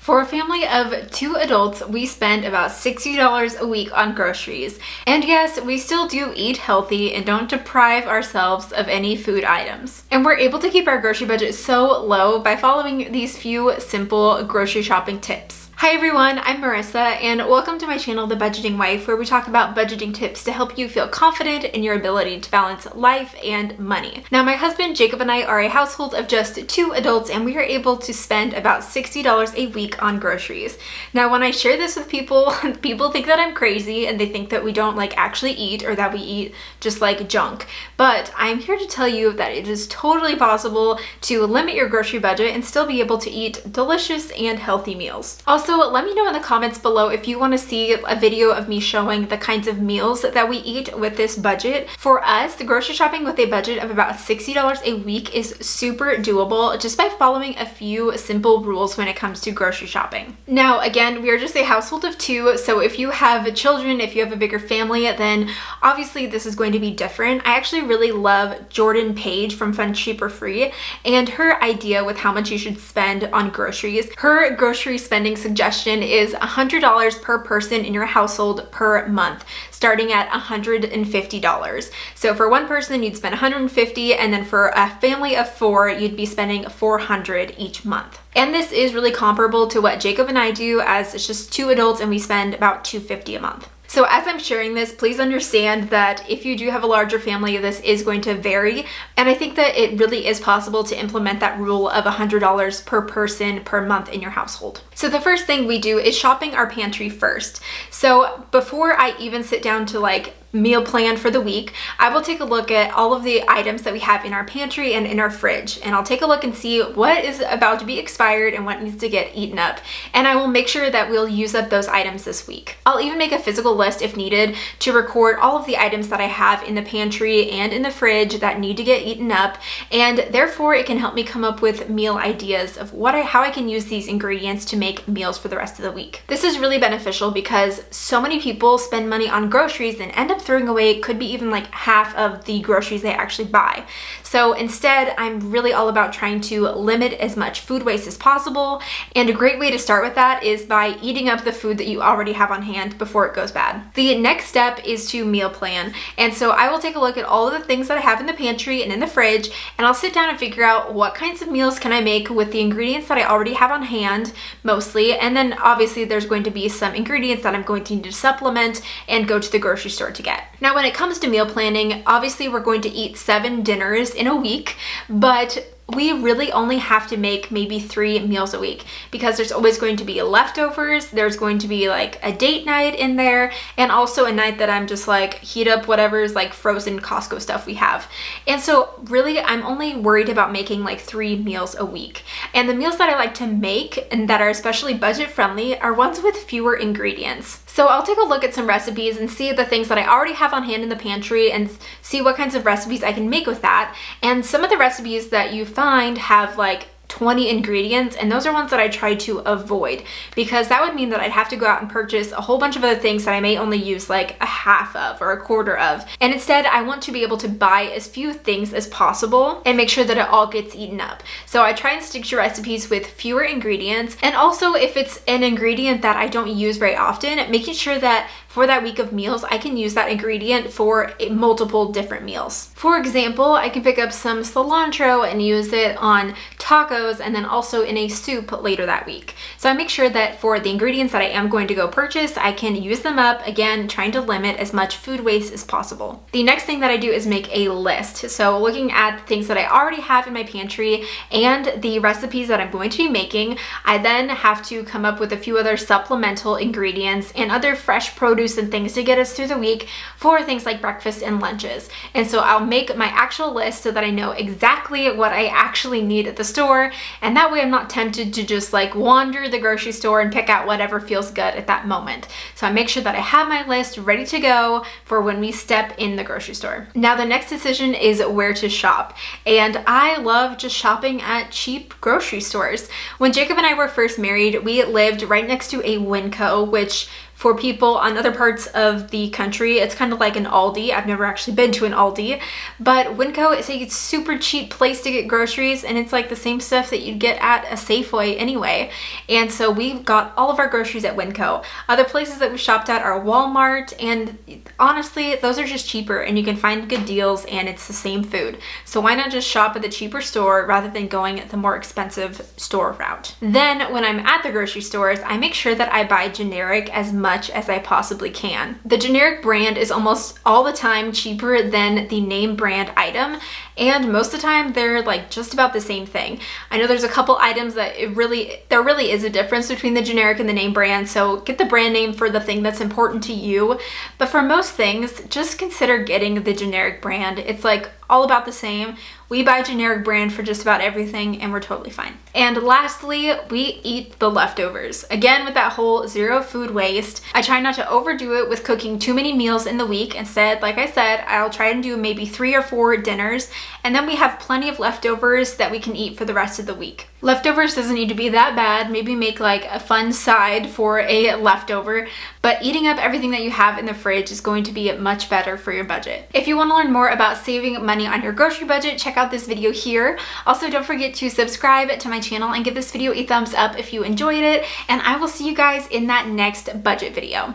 For a family of 2 adults, we spend about $60 a week on groceries. And yes, we still do eat healthy and don't deprive ourselves of any food items. And we're able to keep our grocery budget so low by following these few simple grocery shopping tips. Hi everyone, I'm Marissa and welcome to my channel, The Budgeting Wife, where we talk about budgeting tips to help you feel confident in your ability to balance life and money. Now, my husband Jacob and I are a household of just 2 adults and we are able to spend about $60 a week on groceries. Now, when I share this with people, people think that I'm crazy and they think that we don't actually eat or that we eat just like junk. But I'm here to tell you that it is totally possible to limit your grocery budget and still be able to eat delicious and healthy meals. Also, let me know in the comments below if you want to see a video of me showing the kinds of meals that we eat with this budget. For us, the grocery shopping with a budget of about $60 a week is super doable just by following a few simple rules when it comes to grocery shopping. Now, again, we are just a household of 2, so if you have children, if you have a bigger family, then obviously this is going to be different. I actually really love Jordan Page from Fun Cheap or Free and her idea with how much you should spend on groceries. Her grocery spending suggestion is $100 per person in your household per month, starting at $150. So for one person, you'd spend $150, and then for a family of 4, you'd be spending $400 each month. And this is really comparable to what Jacob and I do, as it's just 2 adults and we spend about $250 a month. So as I'm sharing this, please understand that if you do have a larger family, this is going to vary. And I think that it really is possible to implement that rule of $100 per person per month in your household. So the first thing we do is shopping our pantry first. So before I even sit down to meal plan for the week, I will take a look at all of the items that we have in our pantry and in our fridge, and I'll take a look and see what is about to be expired and what needs to get eaten up, and I will make sure that we'll use up those items this week. I'll even make a physical list if needed to record all of the items that I have in the pantry and in the fridge that need to get eaten up, and therefore it can help me come up with meal ideas of how I can use these ingredients to make meals for the rest of the week. This is really beneficial because so many people spend money on groceries and end up throwing away could be even half of the groceries they actually buy. So instead, I'm really all about trying to limit as much food waste as possible. And a great way to start with that is by eating up the food that you already have on hand before it goes bad. The next step is to meal plan. And so I will take a look at all of the things that I have in the pantry and in the fridge, and I'll sit down and figure out what kinds of meals can I make with the ingredients that I already have on hand, mostly. And then obviously there's going to be some ingredients that I'm going to need to supplement and go to the grocery store to get. Now, when it comes to meal planning, obviously we're going to eat 7 dinners in a week, but we really only have to make maybe 3 meals a week because there's always going to be leftovers. There's going to be a date night in there, and also a night that I'm just heat up whatever's frozen Costco stuff we have. And so really I'm only worried about making 3 meals a week. And the meals that I like to make and that are especially budget friendly are ones with fewer ingredients. So I'll take a look at some recipes and see the things that I already have on hand in the pantry and see what kinds of recipes I can make with that. And some of the recipes that you find have 20 ingredients, and those are ones that I try to avoid because that would mean that I'd have to go out and purchase a whole bunch of other things that I may only use a half of or a quarter of. And instead, I want to be able to buy as few things as possible and make sure that it all gets eaten up. So I try and stick to recipes with fewer ingredients, and also if it's an ingredient that I don't use very often, making sure that for that week of meals, I can use that ingredient for multiple different meals. For example, I can pick up some cilantro and use it on tacos and then also in a soup later that week. So I make sure that for the ingredients that I am going to go purchase, I can use them up, again, trying to limit as much food waste as possible. The next thing that I do is make a list. So looking at the things that I already have in my pantry and the recipes that I'm going to be making, I then have to come up with a few other supplemental ingredients and other fresh produce and things to get us through the week for things like breakfast and lunches. And so I'll make my actual list so that I know exactly what I actually need at the store, and that way I'm not tempted to just wander the grocery store and pick out whatever feels good at that moment. So I make sure that I have my list ready to go for when we step in the grocery store. Now, the next decision is where to shop, and I love just shopping at cheap grocery stores. When Jacob and I were first married, we lived right next to a Winco, which for people on other parts of the country. It's kind of like an Aldi. I've never actually been to an Aldi, but Winco is a super cheap place to get groceries, and it's like the same stuff that you'd get at a Safeway anyway. And so we got all of our groceries at Winco. Other places that we shopped at are Walmart, and honestly, those are just cheaper and you can find good deals and it's the same food. So why not just shop at the cheaper store rather than going the more expensive store route? Then when I'm at the grocery stores, I make sure that I buy generic as much as I possibly can. The generic brand is almost all the time cheaper than the name brand item, and most of the time they're like just about the same thing. I know there's a couple items that there really is a difference between the generic and the name brand, so get the brand name for the thing that's important to you. But for most things, just consider getting the generic brand. It's like all about the same. We buy generic brand for just about everything and we're totally fine. And lastly, we eat the leftovers. Again, with that whole zero food waste, I try not to overdo it with cooking too many meals in the week. Instead, like I said, I'll try and do maybe 3 or 4 dinners, and then we have plenty of leftovers that we can eat for the rest of the week. Leftovers doesn't need to be that bad. Maybe make like a fun side for a leftover, but eating up everything that you have in the fridge is going to be much better for your budget. If you want to learn more about saving money on your grocery budget, check out this video here. Also, don't forget to subscribe to my channel and give this video a thumbs up if you enjoyed it, and I will see you guys in that next budget video.